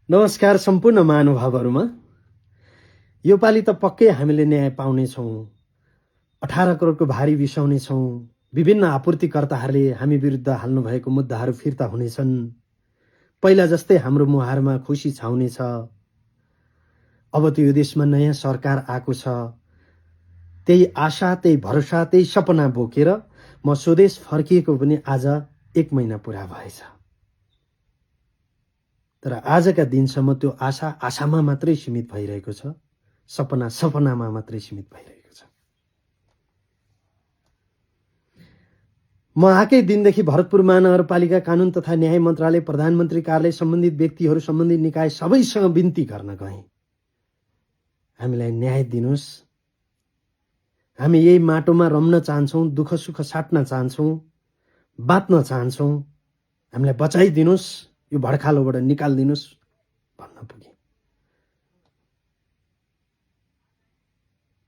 नमस्कार सम्पूर्ण महानुभावहरुमा। यो पाली त पक्कै हामीले न्याय पाउनेछौँ। 18 करोडको भारी बिसाउनेछौँ। विभिन्न आपूर्तिकर्ताहरूले हामी विरुद्ध हाल्नु भएको मुद्दाहरू फिर्ता हुनेछन्। पहिला जस्तै हाम्रो मुहारमा खुसी छाउनेछ। अब त यो देशमा नयाँ सरकार आएको छ। त्यही आशा, त्यही भरोसा, त्यही सपना बोकेर म स्वदेश फर्किएको पनि आज 1 महिना पुरा भएछ। तर आजका दिनसम्म त्यो आशा आशामा मात्रै सीमित भइरहेको छ। सपना सपनामा मात्रै सीमित भइरहेको छ। म आएकै दिनदेखि भरतपुर महानगरपालिका कानुन तथा न्याय मन्त्रालय, प्रधानमन्त्री कार्यालय, सम्बन्धित व्यक्तिहरू, सम्बन्धित निकाय सबैसँग बिन्ती गर्न गएँ। हामीलाई न्याय दिनुस्। हामी यही माटोमा रम्न चाहन्छौँ, दुःख सुख साट्न चाहन्छौँ, बाँच्न चाहन्छौँ। हामीलाई बचाइदिनुस्, यो भड्खालोबाट निकाल्दिनुस् भन्न पुगे।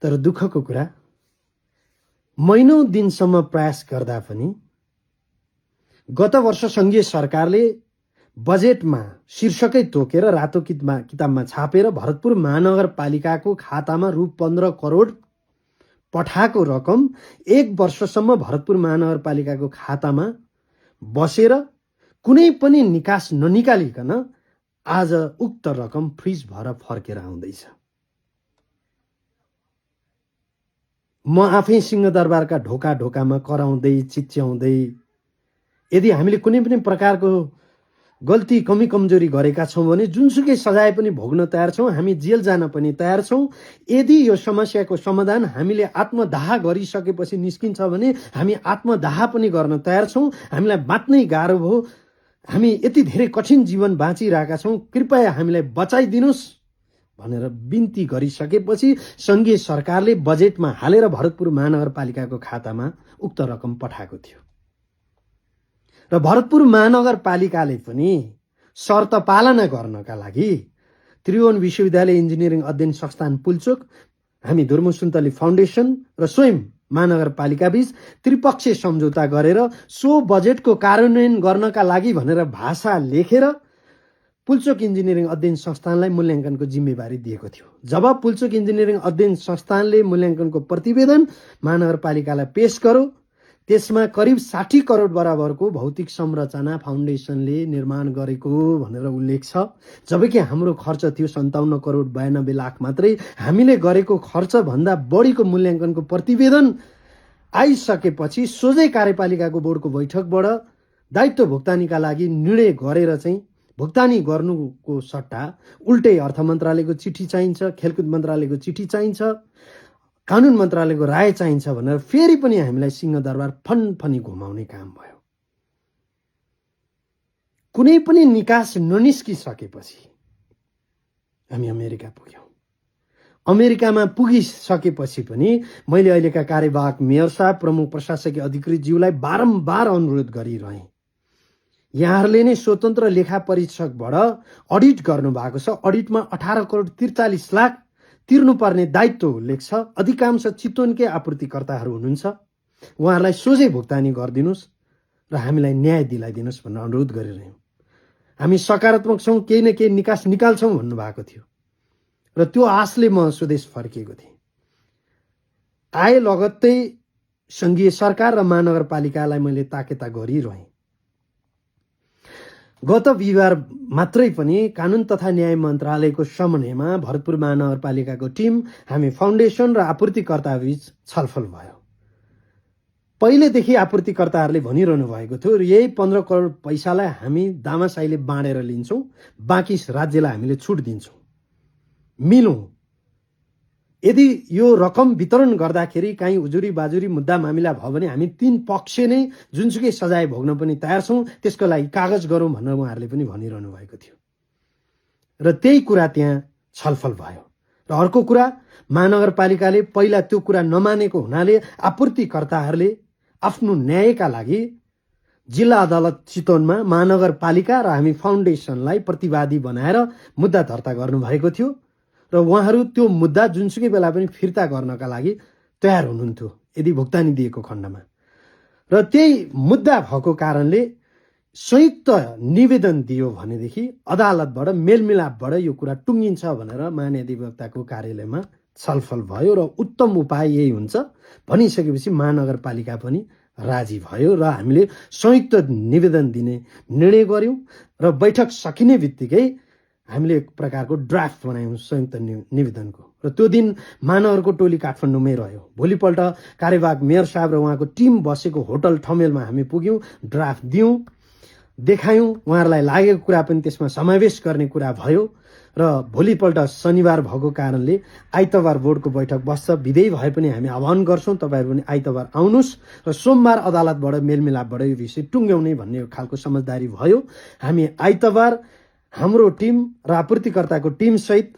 तर दुःखको कुरा, महिनौं दिनसम्म प्रयास गर्दा पनि गत वर्ष संघीय सरकारले बजेटमा शीर्षकै तोकेर रातो किताबमा छापेर भरतपुर महानगरपालिकाको खातामा रु 15 करोड पठाएको रकम 1 वर्षसम्म भरतपुर महानगरपालिकाको खातामा बसेर कुनै पनि निकास ननिकालिकन आज उक्त रकम फ्रिज भएर फर्केर आउँदैछ। म आफै सिंहदरबारका ढोका ढोकामा कराउँदै चिच्याउँदै यदि हामीले कुनै पनि प्रकारको गल्ती कमी कमजोरी गरेका छौं भने जुनसुकै सजाय पनि भोग्न तयार छौं। हामी जेल जान पनि तयार छौं। यदि यो समस्याको समाधान हामीले आत्मदाह गरिसकेपछि निस्किन्छ भने हामी आत्मदाह पनि गर्न तयार छौं। हामीलाई बाँच्नै गाह्रो भयो। हामी यति धेरै कठिन जीवन बाँचिरहेका छौं। कृपया हामीलाई बचाइदिनुस् भनेर बिन्ती गरिसकेपछि संघीय सरकारले बजेटमा हालेर भरतपुर महानगरपालिकाको खातामा उक्त रकम पठाएको थियो। र भरतपुर महानगरपालिकाले पनि शर्त पालना गर्नका लागि त्रिभुवन विश्वविद्यालय इन्जिनियरिङ अध्ययन संस्थान पुल्चोक, हामी धुर्मु सुन्तली फाउन्डेसन र स्वयं महानगरपालिका बीच त्रिपक्षीय सम्झौता गरेर सो बजेटको कार्यान्वयन गर्नका लागि भनेर भाषा लेखेर पुल्चोक इन्जिनियरिङ अध्ययन संस्थानलाई मूल्याङ्कनको जिम्मेवारी दिएको थियो। जब पुल्चोक इन्जिनियरिङ अध्ययन संस्थानले मूल्याङ्कनको प्रतिवेदन महानगरपालिकालाई पेश गर्यो, त्यसमा करिब 60 करोड बराबरको भौतिक संरचना फाउन्डेसनले निर्माण गरेको भनेर उल्लेख छ। जबकि हाम्रो खर्च थियो 57 करोड 92 लाख मात्रै। हामीले गरेको खर्च भन्दा बढीको मूल्याङ्कनको प्रतिवेदन आइसकेपछि सोझै कार्यपालिकाको बोर्डको बैठकबाट दायित्व भुक्तानीका लागि निर्णय गरेर चाहिँ भुक्तानी गर्नुको सट्टा उल्टै अर्थ मन्त्रालयको चिठी चाहिन्छ, खेलकुद मन्त्रालयको चिठी चाहिन्छ, कानुन मन्त्रालयको राय चाहिन्छ भनेर फेरि पनि हामीलाई सिंहदरबार फनफनी घुमाउने काम भयो। कुनै पनि निकास ननिस्किसकेपछि हामी अमेरिका पुग्यौं। अमेरिकामा पुगिसकेपछि पनि मैले अहिलेका कार्यवाहक मेयर साहब, प्रमुख प्रशासकीय अधिकृतज्यूलाई बारम्बार अनुरोध गरिरहेँ। यहाँहरूले नै स्वतन्त्र लेखा परीक्षकबाट अडिट गर्नुभएको छ। अडिटमा 18 करोड 43 लाख तिर्नुपर्ने दायित्व उल्लेख छ। अधिकांश चितवनकै आपूर्तिकर्ताहरू हुनुहुन्छ। उहाँहरूलाई सोझै भुक्तानी गरिदिनुस् र हामीलाई न्याय दिलाइदिनुस् भनेर अनुरोध गरिरह्यौँ। हामी सकारात्मक छौँ, केही न केही निकास निकाल्छौँ भन्नुभएको थियो र त्यो आशले म स्वदेश फर्किएको थिएँ। आए लगत्तै संघीय सरकार र महानगरपालिकालाई मैले ताकेता गरिरहेँ। गत बिहिबार मात्रै पनि कानुन तथा न्याय मन्त्रालयको समन्वयमा भरतपुर महानगरपालिकाको टिम, हामी फाउन्डेसन र आपूर्तिकर्ता बीच छलफल भयो। पहिलेदेखि आपूर्तिकर्ताहरूले भनिरहनु भएको थियो यही 15 करोड पैसालाई हामी दामासाईले बाँडेर लिन्छौँ, बाँकी राज्यलाई हामीले छुट दिन्छौँ, मिलौँ। यदि यो रकम वितरण गर्दाखेरि काहीँ उजुरी बाजुरी मुद्दा मामिला भयो भने हामी 3 पक्ष नै जुनसुकै सजाय भोग्न पनि तयार छौँ, त्यसको लागि कागज गरौँ भनेर उहाँहरूले पनि भनिरहनु भएको थियो। र त्यही कुरा त्यहाँ छलफल भयो। र अर्को कुरा, महानगरपालिकाले पहिला त्यो कुरा नमानेको हुनाले आपूर्तिकर्ताहरूले आफ्नो न्यायका लागि जिल्ला अदालत चितवनमा महानगरपालिका र हामी फाउन्डेसनलाई प्रतिवादी बनाएर मुद्दा दर्ता गर्नुभएको थियो र उहाँहरू त्यो मुद्दा जुनसुकै बेला पनि फिर्ता गर्नका लागि तयार हुनुहुन्थ्यो यदि भुक्तानी दिएको खण्डमा। र त्यही मुद्दा भएको कारणले संयुक्त निवेदन दियो भनेदेखि अदालतबाट मेलमिलापबाट यो कुरा टुङ्गिन्छ भनेर महाधिवक्ताको कार्यालयमा छलफल भयो र उत्तम उपाय यही हुन्छ भनिसकेपछि महानगरपालिका पनि राजी भयो र हामीले संयुक्त निवेदन दिने निर्णय गर्यौं र बैठक सकिने बित्तिकै हामीले एक प्रकारको ड्राफ्ट बनायौं संयुक्त निवेदनको र त्यो दिन महानगरको टोली काठमाडौँमै रह्यो। भोलिपल्ट कार्यवाहक मेयर साहब र उहाँको टिम बसेको होटल ठमेलमा हामी पुग्यौं, ड्राफ्ट दियौं, देखायौं, उहाँहरूलाई लागेको कुरा पनि त्यसमा समावेश गर्ने कुरा भयो र भोलिपल्ट शनिबार भएको कारणले आइतबार बोर्डको बैठक बस्छ। विधेय भए पनि हामी आह्वान गर्छौं तपाईहरु पनि आइतबार आउनुस् र सोमबार अदालतबाट मेलमिलापबाट यो विषय टुङ्ग्याउने भन्ने खालको समझदारी भयो। हामी आइतबार हाम्रो टिम र आपूर्तिकर्ताको टिम सहित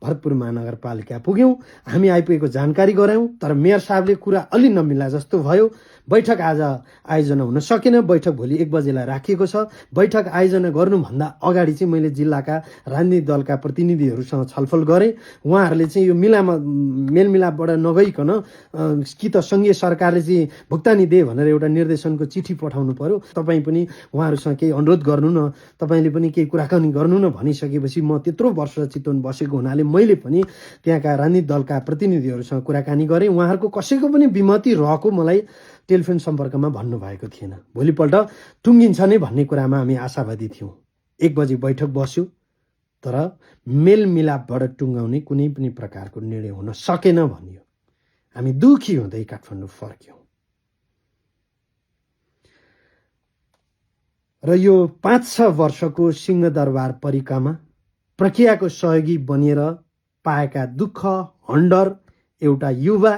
भरतपुर महानगरपालिका पुग्यौं। हामी आइपुगेको जानकारी गरायौं तर मेयर साहबले कुरा अलि नमिल्ला जस्तो भयो। बैठक आज आयोजना हुन सकेन। बैठक भोलि 1 बजेलाई राखिएको छ। बैठक आयोजना गर्नुभन्दा अगाडि चाहिँ मैले जिल्लाका राजनीतिक दलका प्रतिनिधिहरूसँग छलफल गरेँ। उहाँहरूले चाहिँ यो मेलमिलापबाट नगइकन कि त संघीय सरकारले चाहिँ भुक्तानी दे भनेर एउटा निर्देशनको चिठी पठाउनु पर्यो, तपाईँ पनि उहाँहरूसँग केही अनुरोध गर्नु न, तपाईँले पनि केही कुराकानी गर्नु न भनिसकेपछि म त्यत्रो वर्ष चितवन बसेको हुनाले मैले पनि त्यहाँका राजनीतिक दलका प्रतिनिधिहरूसँग कुराकानी गरेँ। उहाँहरूको कसैको पनि विमति रहेको मलाई टेलिफोन सम्पर्कमा भन्नुभएको थिएन। भोलिपल्ट टुङ्गिन्छ नै भन्ने कुरामा हामी आशावादी थियौं। 1 बजे बैठक बस्यो तर मेलमिलापबाट टुङ्गाउने कुनै पनि प्रकारको निर्णय हुन सकेन भनियो। हामी दुखी हुँदै काठमाडौँ फर्क्यौं र यो 5-6 वर्षको सिंहदरबार परिक्रमा प्रक्रियाको सहयोगी बनेर पाएका दुःख हन्डर एउटा युवा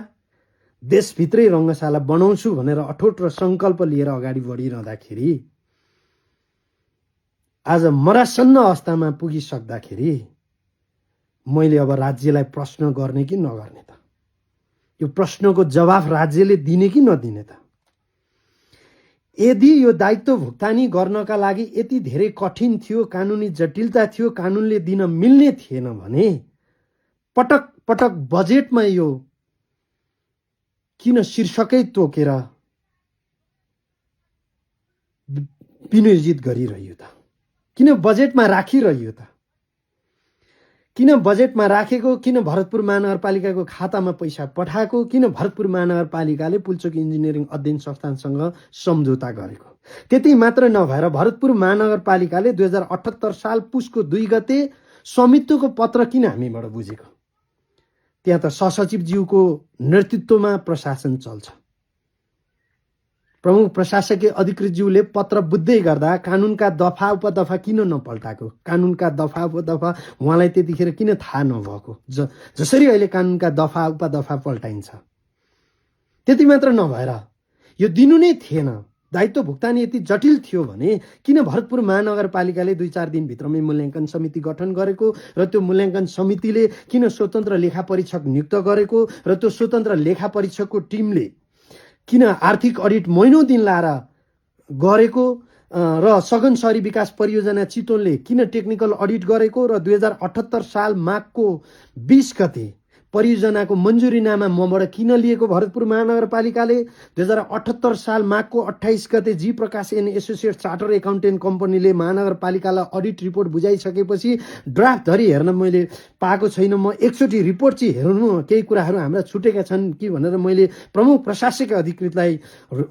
देशभित्रै रङ्गशाला बनाउँछु भनेर अठोट र संकल्प लिएर अगाडि बढिरहँदाखेरि आज मरासन्न अवस्थामा पुगिसक्दाखेरि मैले अब राज्यलाई प्रश्न गर्ने कि नगर्ने त? यो प्रश्नको जवाफ राज्यले दिने कि नदिने त? यदि यो दायित्व भुक्तानी गर्नका लागि यति धेरै कठिन थियो, कानुनी जटिलता थियो, कानुनले दिन मिल्ने थिएन भने पटक पटक बजेटमा यो किन शीर्षकै तोकेर विनियोजित गरिरह्यो त? किन बजेटमा राखिरह्यो त? किन बजेटमा राखेको? किन भरतपुर महानगरपालिकाको खातामा पैसा पठाएको? किन भरतपुर महानगरपालिकाले पुल्चोक इन्जिनियरिङ अध्ययन संस्थानसँग सम्झौता गरेको? त्यति मात्र नभएर भरतपुर महानगरपालिकाले 2078 साल पुसको 2 गते स्वामित्वको पत्र किन हामीबाट बुझेको? त्यहाँ त सहसचिवज्यूको नेतृत्वमा प्रशासन चल्छ। प्रमुख प्रशासकीय अधिकृतज्यूले पत्र बुझ्दै गर्दा कानुनका दफा उपदफा किन नपल्टाएको? कानुनका दफा उपदफा उहाँलाई त्यतिखेर किन थाहा नभएको? जसरी अहिले कानुनका दफा उपदफा पल्टाइन्छ। त्यति मात्र नभएर यो दिनु नै थिएन। दायित्व भुक्तानी यति जटिल थियो भने किन भरतपुर महानगरपालिकाले 2-4 दिनभित्रमै मूल्याङ्कन समिति गठन गरेको र त्यो मूल्याङ्कन समितिले किन स्वतन्त्र लेखा परीक्षक नियुक्त गरेको र त्यो स्वतन्त्र लेखा परीक्षकको टिमले किन आर्थिक अडिट महिनौं दिन लाएर गरेको र सघन शहरी विकास परियोजना चितवनले किन टेक्निकल अडिट गरेको र 2078 साल माघको 20 गते परियोजनाको मन्जुरीनामा मबाट किन लिएको भरतपुर महानगरपालिकाले 2078 साल माघको 28 गते जी प्रकाश एन्ड एसोसिएट चार्टर एकाउन्टेन्ट कम्पनीले महानगरपालिकालाई अडिट रिपोर्ट बुझाइसकेपछि ड्राफ्ट धरि हेर्न मैले पाएको छैन। म एकचोटि रिपोर्ट चाहिँ हेर्नु, केही कुराहरू हाम्रा छुटेका छन् कि भनेर मैले प्रमुख प्रशासकीय अधिकृतलाई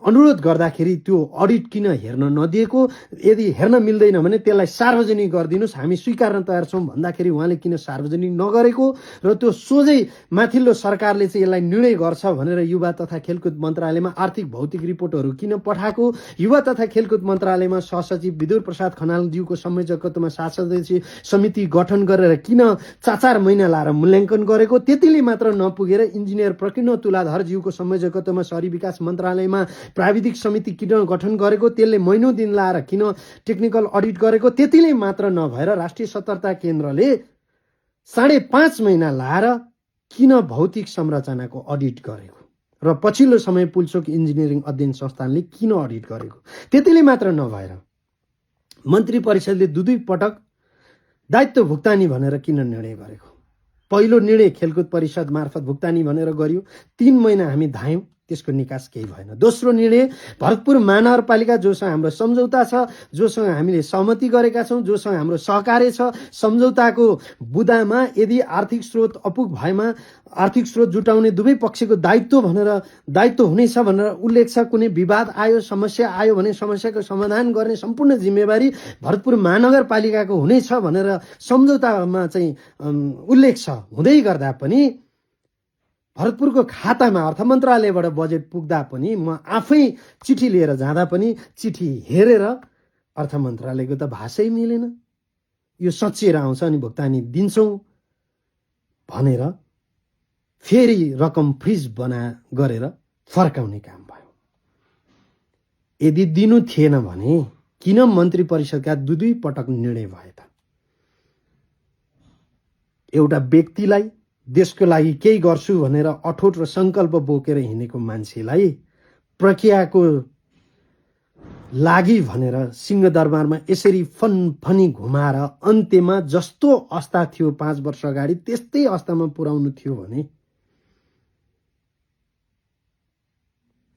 अनुरोध गर्दाखेरि त्यो अडिट किन हेर्न नदिएको? यदि हेर्न मिल्दैन भने त्यसलाई सार्वजनिक गरिदिनुस्, हामी स्वीकार्न तयार छौँ भन्दाखेरि उहाँले किन सार्वजनिक नगरेको र त्यो सोझै माथिल्लो सरकारले चाहिँ यसलाई निर्णय गर्छ भनेर युवा तथा खेलकुद मन्त्रालयमा आर्थिक भौतिक रिपोर्टहरू किन पठाएको? युवा तथा खेलकुद मन्त्रालयमा सहसचिव विदुर प्रसाद खनालज्यूको संयोजकत्वमा 7 सदस्यीय समिति गठन गरेर किन 4 महिना लाएर मूल्याङ्कन गरेको? त्यतिले मात्र नपुगेर इन्जिनियर प्रकीर्ण तुलाधरज्यूको संयोजकत्वमा शहरी विकास मन्त्रालयमा प्राविधिक समिति किन गठन गरेको? त्यसले महिनौं दिन लाएर किन टेक्निकल अडिट गरेको? त्यतिले मात्र नभएर राष्ट्रिय सतर्कता केन्द्रले 5.5 महिना लाएर किन भौतिक संरचनाको अडिट गरेको र पछिल्लो समय पुल्चोक इन्जिनियरिङ अध्ययन संस्थानले किन अडिट गरेको? त्यतिले मात्र नभएर मन्त्री परिषदले 2 पटक दायित्व भुक्तानी भनेर किन निर्णय गरेको? पहिलो निर्णय खेलकुद परिषद मार्फत भुक्तानी भनेर गरियो। 3 महिना हामी धायौं, त्यसको निकास केही भएन। दोस्रो निर्णय, भरतपुर महानगरपालिका जोसँग हाम्रो सम्झौता छ, जोसँग हामीले सहमति गरेका छौँ, जोसँग हाम्रो सहकार्य छ, सम्झौताको बुदामा यदि आर्थिक स्रोत अपुग भएमा आर्थिक स्रोत जुटाउने दुवै पक्षको दायित्व हुनेछ भनेर उल्लेख छ। कुनै विवाद आयो, समस्या आयो भने समस्याको समाधान गर्ने सम्पूर्ण जिम्मेवारी भरतपुर महानगरपालिकाको हुनेछ भनेर सम्झौतामा चाहिँ उल्लेख छ। हुँदै गर्दा पनि भरतपुरको खातामा अर्थ मन्त्रालयबाट बजेट पुग्दा पनि म आफै चिठी लिएर जाँदा पनि चिठी हेरेर अर्थ मन्त्रालयको त भाषै मिलेन, यो सचिएर आउँछ अनि भुक्तानी दिन्छौँ भनेर फेरि रकम फ्रिज गरेर फर्काउने काम भयो। यदि दिनु थिएन भने किन मन्त्री परिषदका दुई पटक निर्णय भए त? एउटा व्यक्तिलाई देशको लागि केही गर्छु भनेर अठोट र संकल्प बोकेर हिँडेको मान्छेलाई प्रक्रियाको लागि भनेर सिंहदरबारमा यसरी फनफनी घुमाएर अन्त्यमा जस्तो अवस्था थियो 5 वर्ष अगाडि त्यस्तै अवस्थामा पुर्याउनु थियो भने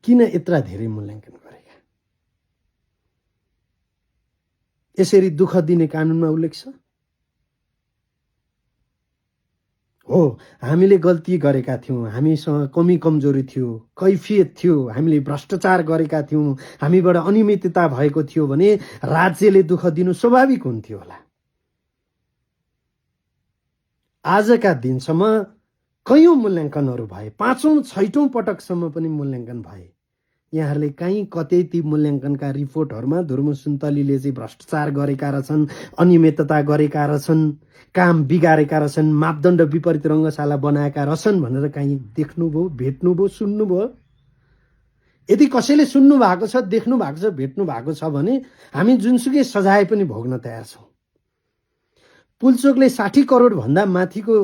किन यत्रा धेरै मूल्याङ्कन गरेका? यसरी दुःख दिने कानुनमा उल्लेख छ? हो, हामीले गल्ती गरेका थियौँ, हामीसँग कमी कमजोरी थियो, कैफियत थियो, हामीले भ्रष्टाचार गरेका थियौँ, हामीबाट अनियमितता भएको थियो भने राज्यले दुःख दिनु स्वाभाविक हुन्थ्यो होला। आजका दिनसम्म कयौं मूल्याङ्कनहरू भए, 5औं 6औं पटकसम्म पनि मूल्याङ्कन भए। यहाँहरूले कहीँ कतै ती मूल्याङ्कनका रिपोर्टहरूमा धुर्म सुन्तलीले चाहिँ भ्रष्टाचार गरेका रहेछन्, अनियमितता गरेका रहेछन्, काम बिगारेका रहेछन्, मापदण्ड विपरीत रङ्गशाला बनाएका रहेछन् भनेर कहीँ देख्नुभयो, भेट्नुभयो, सुन्नुभयो? यदि कसैले सुन्नु भएको छ, देख्नु भएको छ, भेट्नु भएको छ भने हामी जुनसुकै सजाय पनि भोग्न तयार छौँ। पुलचोकले 60 करोड भन्दा माथिको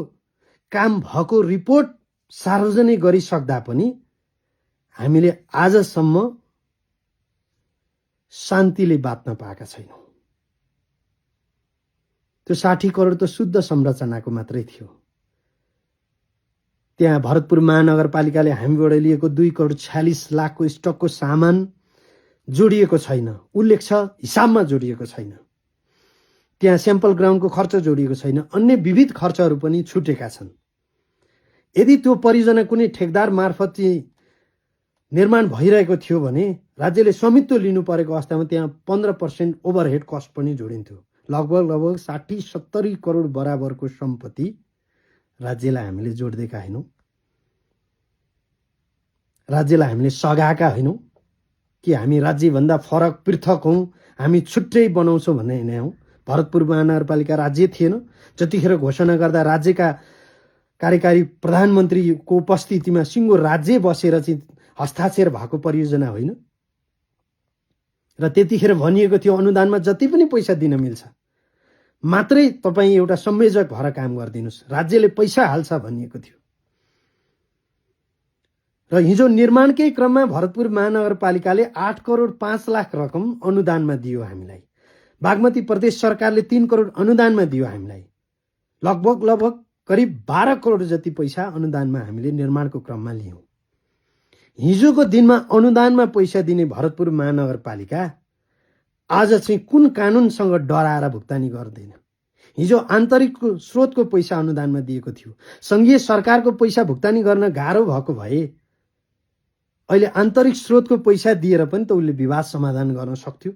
काम भएको रिपोर्ट सार्वजनिक गरिसक्दा पनि हामीले आजसम्म शान्तिले बाँच्न पाएका छैनौँ। त्यो 60 करोड त शुद्ध संरचनाको मात्रै थियो। त्यहाँ भरतपुर महानगरपालिकाले हामीबाट लिएको 2 करोड 46 लाखको स्टकको सामान जोडिएको छैन, उल्लेख छ, हिसाबमा जोडिएको छैन। त्यहाँ स्याम्पल ग्राउन्डको खर्च जोडिएको छैन, अन्य विविध खर्चहरू पनि छुटेका छन्। यदि त्यो परियोजना कुनै ठेकदार मार्फत चाहिँ निर्माण भइरहेको थियो भने राज्यले स्वामित्व लिनु परेको अवस्थामा त्यहाँ 15% ओभरहेड कस्ट पनि जोडिन्थ्यो। लगभग 60-70 करोड बराबरको सम्पत्ति राज्यलाई हामीले जोड्देका होइनौँ, राज्यलाई हामीले सघाएका होइनौँ कि हामी राज्यभन्दा फरक पृथक हौँ, हामी छुट्टै बनाउँछौँ भन्ने होइन हौँ। भरतपुर महानगरपालिका राज्य थिएन, जतिखेर घोषणा गर्दा राज्यका कार्यकारी प्रधानमन्त्रीको उपस्थितिमा सिङ्गो राज्य बसेर चाहिँ हस्ताक्षर भएको परियोजना होइन। र त्यतिखेर भनिएको थियो अनुदानमा जति पनि पैसा दिन मिल्छ, मात्रै तपाईँ एउटा संयोजक भएर काम गरिदिनुहोस्, राज्यले पैसा हाल्छ भनिएको थियो। र हिजो निर्माणकै क्रममा भरतपुर महानगरपालिकाले 8 करोड 5 लाख रकम अनुदानमा दियो हामीलाई। बागमती प्रदेश सरकारले 3 करोड अनुदानमा दियो हामीलाई। लगभग करिब 12 करोड जति पैसा अनुदानमा हामीले निर्माणको क्रममा लियौँ। हिजोको दिनमा अनुदानमा पैसा दिने भरतपुर महानगरपालिका आज चाहिँ कुन कानुनसँग डराएर भुक्तानी गर्दैन? हिजो आन्तरिक स्रोतको पैसा अनुदानमा दिएको थियो, संघीय सरकारको पैसा भुक्तानी गर्न गाह्रो भएको भए अहिले आन्तरिक स्रोतको पैसा दिएर पनि त उसले विवाद समाधान गर्न सक्थ्यो।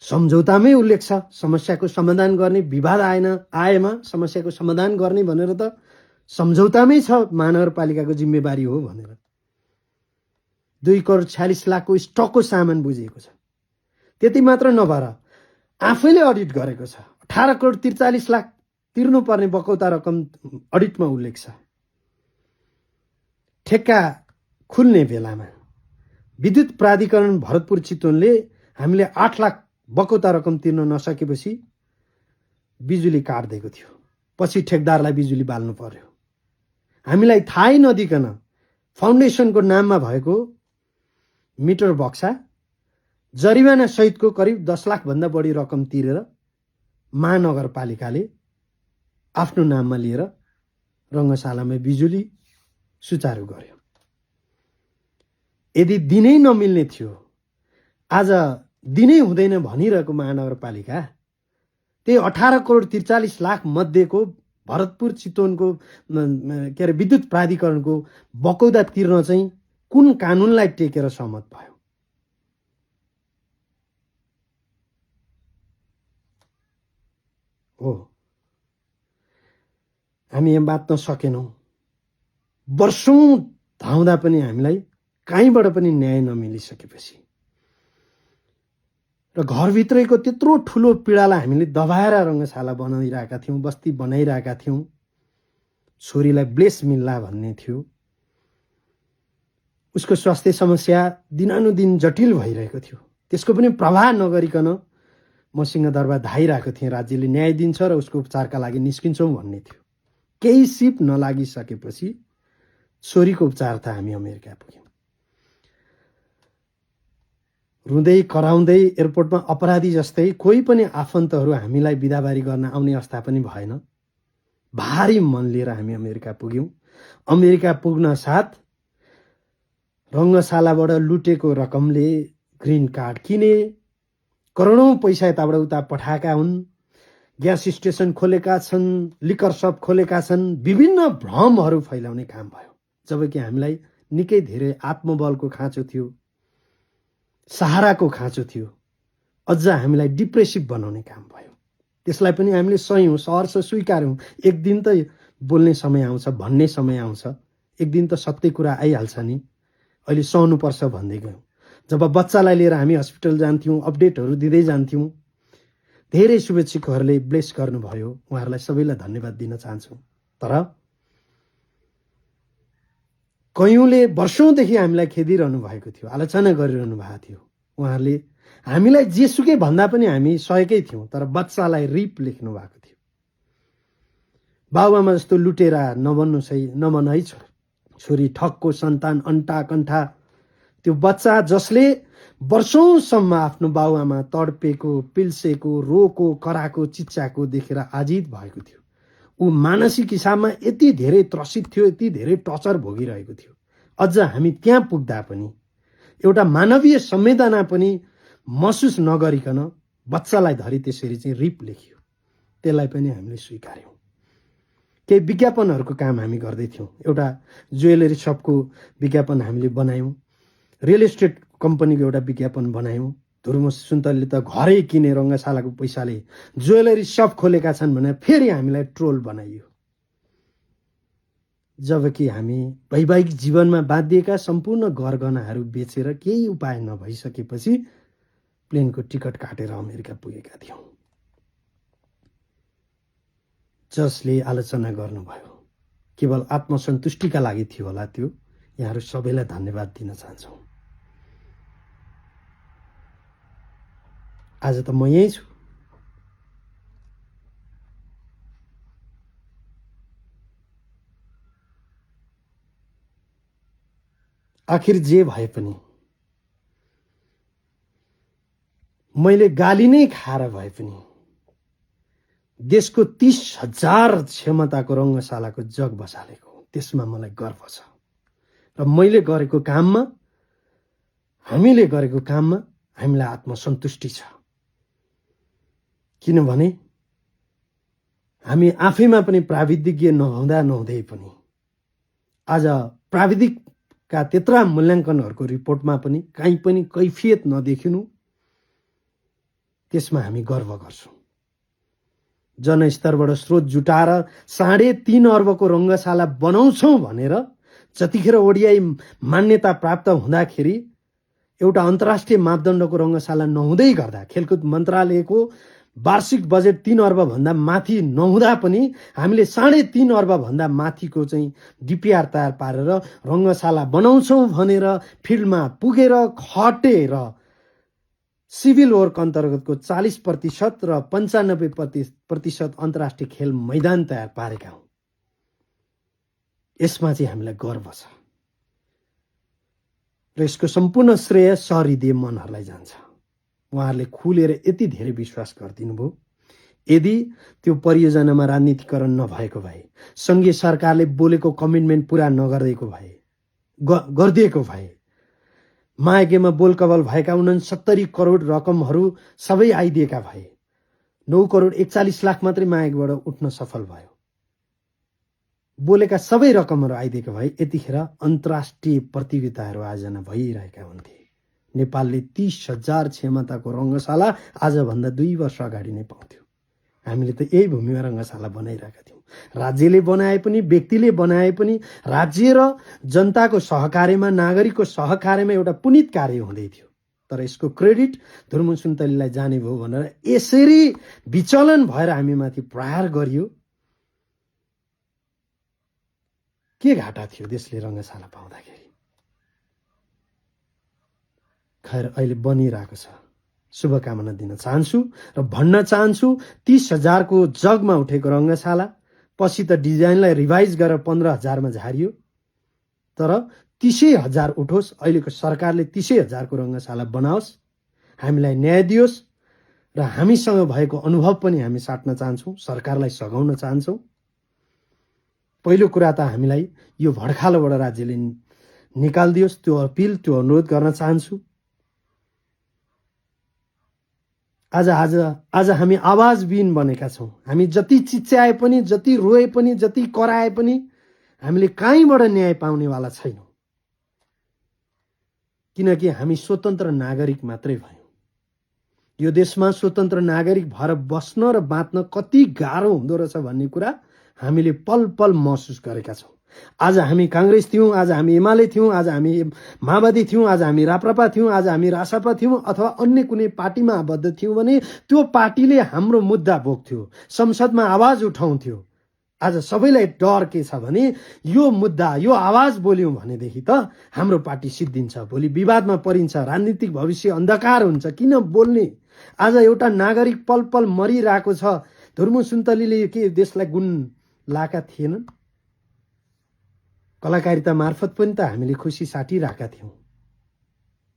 सम्झौतामै उल्लेख छ समस्याको समाधान गर्ने, विवाद आएमा समस्याको समाधान गर्ने भनेर त सम्झौतामै छ, महानगरपालिकाको जिम्मेवारी हो भनेर। 2 करोड 46 लाखको स्टकको सामान बुझिएको छ। त्यति मात्र नभएर आफैले अडिट गरेको छ। 18 करोड 43 लाख तिर्नुपर्ने बकौता रकम अडिटमा उल्लेख छ। ठेक्का खुल्ने बेलामा विद्युत प्राधिकरण भरतपुर चितवनले हामीले 8 लाख बकौता रकम तिर्न नसकेपछि बिजुली काट्दिएको थियो। पछि ठेकदारलाई बिजुली बाल्नु पर्यो। हामीलाई थाहै नदिकन फाउन्डेसनको नाममा भएको मिटर बक्सा जरिवाना सहितको करिब 10 लाख भन्दा बढी रकम तिरेर महानगरपालिकाले आफ्नो नाममा लिएर रङ्गशालामा बिजुली सुचारू गर्यो। यदि दिनै नमिल्ने थियो, आज दिनै हुँदैन भनिरहेको महानगरपालिका त्यही 18 करोड 43 लाख मध्येको भरतपुर चितवनको के अरे विद्युत प्राधिकरणको बकौदा तिर्न चाहिँ कुन कानुनलाई टेकेर सहमत भयो? हो, हामी यहाँ बाँच्न सकेनौँ। वर्षौं धाउँदा पनि हामीलाई कहीँबाट पनि न्याय नमिलिसकेपछि र घरभित्रैको त्यत्रो ठुलो पीडालाई हामीले दबाएर रङ्गशाला बनाइरहेका थियौँ, बस्ती बनाइरहेका थियौँ। छोरीलाई ब्लेस मिल्ला भन्ने थियो। उसको स्वास्थ्य समस्या दिनानुदिन जटिल भइरहेको थियो। त्यसको पनि प्रभाव नगरिकन म सिंहदरबार धाइरहेको थिएँ। राज्यले न्याय दिन्छ र उसको उपचारका लागि निस्किन्छौँ भन्ने थियो। केही सिप नलागिसकेपछि छोरीको उपचार त हामी अमेरिका पुग्यौँ। रुँदै कराउँदै एयरपोर्टमा अपराधी जस्तै कोही पनि आफन्तहरू हामीलाई बिदाबारी गर्न आउने अवस्था पनि भएन। भारी मन लिएर हामी अमेरिका पुग्यौँ। अमेरिका पुग्न साथ रङ्गशालाबाट लुटेको रकमले ग्रिन कार्ड किने, करोडौं पैसा यताबाट उता पठाएका हुन्, ग्यास स्टेसन खोलेका छन्, लिकर सप खोलेका छन्, विभिन्न भ्रमहरू फैलाउने काम भयो। जबकि हामीलाई निकै धेरै आत्मबलको खाँचो थियो, सहाराको खाँचो थियो, अझ हामीलाई डिप्रेसिभ बनाउने काम भयो। त्यसलाई पनि हामीले सह्यौँ, सहर्ष स्वीकार्यौँ। एक दिन त बोल्ने समय आउँछ, भन्ने समय आउँछ, एक दिन त सत्य कुरा आइहाल्छ नि। अहिले सहनुपर्छ भन्दै गयौँ। जब बच्चालाई लिएर हामी हस्पिटल जान्थ्यौँ, अपडेटहरू दिँदै जान्थ्यौँ, धेरै शुभेच्छुकहरूले ब्लेस गर्नुभयो। उहाँहरूलाई सबैलाई धन्यवाद दिन चाहन्छु। तर कयौँले वर्षौंदेखि हामीलाई खेदिरहनु भएको थियो, आलोचना गरिरहनु भएको थियो। उहाँहरूले हामीलाई जेसुकै भन्दा पनि हामी सहेकै थियौँ, तर बच्चालाई रिप लेख्नु भएको थियो। बाबुआमा जस्तो लुटेरा नबन है छोरी, ठगको सन्तान, अन्टा कन्ठा। त्यो बच्चा जसले वर्षौंसम्म आफ्नो बाबुआमा तडपेको, पिल्सेको, रोको, कराको, चिच्चाको देखेर आजित भएको थियो। ऊ मानसिक हिसाबमा यति धेरै त्रसित थियो, यति धेरै टर्चर भोगिरहेको थियो। अझ हामी त्यहाँ पुग्दा पनि एउटा मानवीय संवेदना पनि महसुस नगरिकन बच्चालाई धरि त्यसरी चाहिँ रिप लेखियो। त्यसलाई पनि हामीले स्वीकार्यौँ। केही विज्ञापनहरूको काम हामी गर्दैथ्यौँ। एउटा ज्वेलरी सपको विज्ञापन हामीले बनायौँ, रियल एस्टेट कम्पनीको एउटा विज्ञापन बनायौँ। धुर्म सुन्तलीले त घरै किने रङ्गशालाको पैसाले ज्वेलरी सप खोलेका छन् भनेर फेरि हामीलाई ट्रोल बनाइयो। जबकि हामी वैवाहिक जीवनमा बाँधिएका सम्पूर्ण गरगहनाहरू बेचेर केही उपाय नभइसकेपछि प्लेनको टिकट काटेर अमेरिका पुगेका थियौँ। जसले आलोचना गर्नुभयो केवल आत्मसन्तुष्टिका लागि थियो होला त्यो। यहाँहरू सबैलाई धन्यवाद दिन चाहन्छौँ। आज त म यहीँ छु। आखिर जे भए पनि मैले गाली नै खाएर भए पनि देशको 30,000 क्षमताको रङ्गशालाको जग बसालेको, त्यसमा मलाई गर्व छ। र मैले गरेको काममा, हामीले गरेको काममा हामीलाई आत्मसन्तुष्टि छ। किनभने हामी आफैमा पनि प्राविधिज्ञ नहुँदै पनि आज प्राविधिकका त्यत्रा मूल्याङ्कनहरूको रिपोर्टमा पनि कहीँ पनि कैफियत नदेखिनु, त्यसमा हामी गर्व गर्छौँ। जनस्तरबाट स्रोत जुटाएर 3.5 अर्बको रङ्गशाला बनाउँछौँ भनेर जतिखेर ओडिआई मान्यता प्राप्त हुँदाखेरि एउटा अन्तर्राष्ट्रिय मापदण्डको रङ्गशाला नहुँदै गर्दा, खेलकुद मन्त्रालयको वार्षिक बजेट 3 अर्ब भन्दा माथि नहुँदा पनि हामीले 3.5 अर्ब भन्दा माथिको चाहिँ डिपिआर तयार पारेर रङ्गशाला बनाउँछौँ भनेर फिल्डमा पुगेर खटेर सिभिल वर्क अन्तर्गतको 40% र 95% अन्तर्राष्ट्रिय खेल मैदान तयार पारेका हौँ। यसमा चाहिँ हामीलाई गर्व छ र यसको सम्पूर्ण श्रेय सहृदय मनहरूलाई जान्छ। उहाँहरूले खुलेर यति धेरै विश्वास गरिदिनु भयो, यदि त्यो परियोजनामा राजनीतिकरण नभएको भए, सङ्घीय सरकारले बोलेको कमिटमेन्ट पुरा नगरिदिएको भए, गरिदिएको भए, महायज्ञमा बोलकबल भएका 69 करोड रकमहरू सबै आइदिएका भए 9 करोड 41 लाख मात्रै महायज्ञबाट उठ्न सफल भयो। बोलेका सबै रकमहरू आइदिएका भए यतिखेर अन्तर्राष्ट्रिय प्रतियोगिताहरू आयोजना भइरहेका हुन्थे। नेपालले 30,000 क्षमताको रङ्गशाला आजभन्दा 2 वर्ष अगाडि नै पाउँथ्यो। हामीले त यही भूमिमा रङ्गशाला बनाइरहेका थियौँ। राज्यले बनाए पनि, व्यक्तिले बनाए पनि, राज्य र जनताको सहकार्यमा, नागरिकको सहकार्यमा एउटा पुनित कार्य हुँदै थियो। तर यसको क्रेडिट धुर्मुन सुन्तलीलाई जाने भयो भनेर यसरी विचलन भएर हामीमाथि प्रहार गरियो। के घाटा थियो देशले रङ्गशाला पाउँदाखेरि? खैर अहिले बनिरहेको छ। शुभकामना दिन चाहन्छु र भन्न चाहन्छु 30,000 को जगमा उठेको रङ्गशाला पछि त डिजाइनलाई रिभाइज गरेर 15,000 झारियो। तर 30,000 उठोस्। अहिलेको सरकारले 30,000 को रङ्गशाला बनाओस्, हामीलाई न्याय दियोस् र हामीसँग भएको अनुभव पनि हामी साट्न चाहन्छौँ, सरकारलाई सघाउन चाहन्छौँ। पहिलो कुरा त हामीलाई यो भड्खालोबाट राज्यले निकालिदियोस्, त्यो अपिल, त्यो अनुरोध गर्न चाहन्छु। आज हामी आवाजविहीन बनेका छौँ। हामी जति चिच्याए पनि, जति रोए पनि, जति कराए पनि हामीले कहीँबाट न्याय पाउनेवाला छैनौँ। किनकि हामी स्वतन्त्र नागरिक मात्रै भयौँ। यो देशमा स्वतन्त्र नागरिक भएर बस्न र बाँच्न कति गाह्रो हुँदो रहेछ भन्ने कुरा हामीले पल पल महसुस गरेका छौँ। आज हामी काङ्ग्रेस थियौँ, आज हामी एमाले थियौँ, आज हामी माओवादी थियौँ, आज हामी राप्रपा थियौँ, आज हामी रासपा थियौँ अथवा अन्य कुनै पार्टीमा आबद्ध थियौँ भने त्यो पार्टीले हाम्रो मुद्दा बोक्थ्यो, संसदमा आवाज उठाउँथ्यो। आज सबैलाई डर के छ भने यो मुद्दा, यो आवाज बोल्यौँ भनेदेखि त हाम्रो पार्टी सिद्धिन्छ, भोलि विवादमा परिन्छ, राजनीतिक भविष्य अन्धकार हुन्छ, किन बोल्ने? आज एउटा नागरिक पल पल मरिरहेको छ। धुर्मुन सुन्तलीले के देशलाई गुण लाएका थिएनन्? कलाकारिता मार्फत पनि त हामीले खुसी साटिरहेका थियौँ।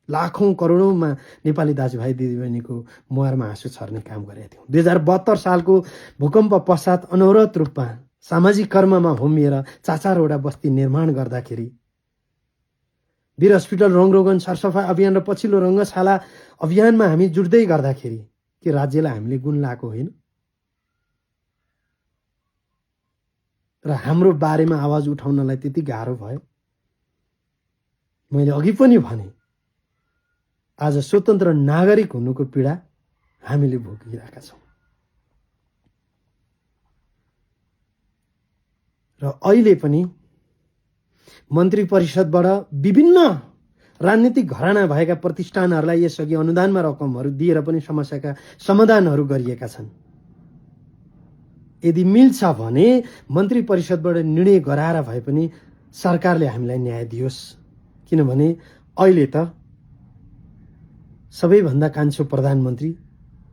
लाखौं करोडौंमा नेपाली दाजुभाइ दिदीबहिनीको मुहारमा आँसु छर्ने काम गरेका थियौँ। 2072 सालको भूकम्प पश्चात अनवरत रूपमा सामाजिक कर्ममा होमिएर 4-4वटा बस्ती निर्माण गर्दाखेरि, वीर हस्पिटल रङरोगन सरसफाई अभियान र पछिल्लो रङ्गशाला अभियानमा हामी जुट्दै गर्दाखेरि के राज्यलाई हामीले गुण लाएको होइन? र हाम्रो बारेमा आवाज उठाउनलाई त्यति गाह्रो भयो? मैले अघि पनि भने आज स्वतन्त्र नागरिक हुनुको पीडा हामीले भोगिरहेका छौँ। र अहिले पनि मन्त्री परिषदबाट विभिन्न राजनीतिक घराना भएका प्रतिष्ठानहरूलाई यसअघि अनुदानमा रकमहरू दिएर पनि समस्याका समाधानहरू गरिएका छन्। यदि मिल्छ भने मन्त्री परिषदबाट निर्णय गराएर भए पनि सरकारले हामीलाई न्याय दियोस्। किनभने अहिले त सबैभन्दा कान्छो प्रधानमन्त्री,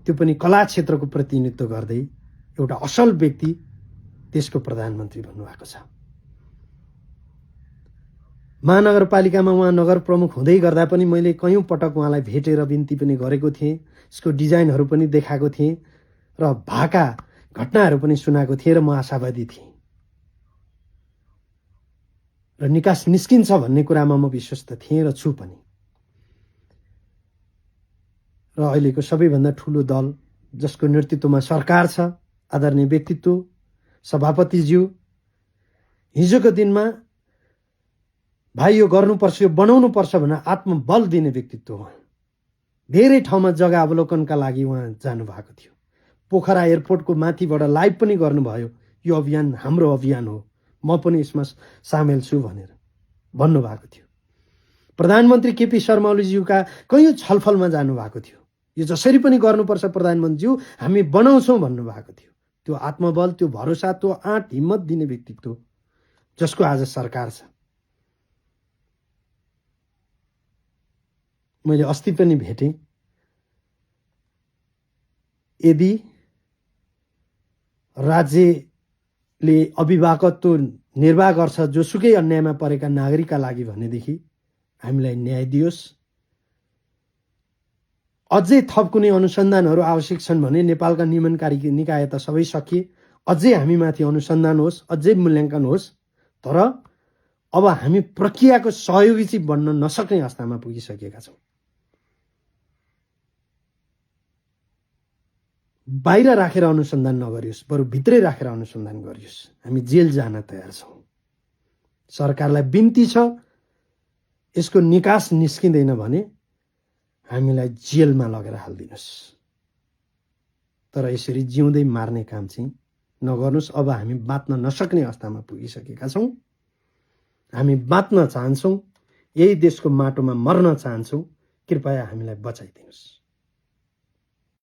त्यो पनि कला क्षेत्रको प्रतिनिधित्व गर्दै एउटा असल व्यक्ति देशको प्रधानमन्त्री भन्नुभएको छ। महानगरपालिकामा उहाँ नगर प्रमुख हुँदै गर्दा पनि मैले कयौं पटक उहाँलाई भेटेर बिन्ती पनि गरेको थिएँ, यसको डिजाइनहरू पनि देखाएको थिएँ र भएका घटनाहरू पनि सुनाएको थिएँ र म आशावादी थिएँ र निकास निस्किन्छ भन्ने कुरामा म विश्वस्त थिएँ र छु पनि। र अहिलेको सबैभन्दा ठुलो दल जसको नेतृत्वमा सरकार छ, आदरणीय व्यक्तित्व सभापतिज्यू, हिजोको दिनमा भाइ यो गर्नुपर्छ, यो बनाउनुपर्छ भनेर आत्मबल दिने व्यक्तित्व उहाँ। धेरै ठाउँमा जग्गा अवलोकनका लागि उहाँ जानुभएको थियो। पोखरा एयरपोर्टको माथिबाट लाइभ पनि गर्नुभयो, यो अभियान हाम्रो अभियान हो, म पनि यसमा सामेल छु भनेर भन्नुभएको थियो। प्रधानमन्त्री केपी शर्मा ओलीज्यूका कयौं छलफलमा जानुभएको थियो। यो जसरी पनि गर्नुपर्छ प्रधानमन्त्रीज्यू, हामी बनाउँछौँ भन्नुभएको थियो। त्यो आत्मबल, त्यो भरोसा, त्यो आँट हिम्मत दिने व्यक्तित्व जसको आज सरकार छ। मैले अस्ति पनि भेटेँ। यदि राज्यले अभिभावकत्व निर्वाह गर्छ जोसुकै अन्यायमा परेका नागरिकका लागि भनेदेखि हामीलाई न्याय दियोस्। अझै थप कुनै अनुसन्धानहरू आवश्यक छन् भने नेपालका नियमनकारी निकाय त सबै सकिए, अझै हामीमाथि अनुसन्धान होस्, अझै मूल्याङ्कन होस्। तर अब हामी प्रक्रियाको सहयोगी चाहिँ बन्न नसक्ने अवस्थामा पुगिसकेका छौँ। बाहिर राखेर अनुसन्धान नगरियोस्, बरु भित्रै राखेर अनुसन्धान गरियोस्। हामी जेल जान तयार छौँ। सरकारलाई बिन्ती छ, यसको निकास निस्किँदैन भने हामीलाई जेलमा लगेर हालिदिनुहोस्। तर यसरी जिउँदै मार्ने काम चाहिँ नगर्नुहोस्। अब हामी बाँच्न नसक्ने अवस्थामा पुगिसकेका छौँ। हामी बाँच्न चाहन्छौँ, यही देशको माटोमा मर्न चाहन्छौँ। कृपया हामीलाई बचाइदिनुहोस्।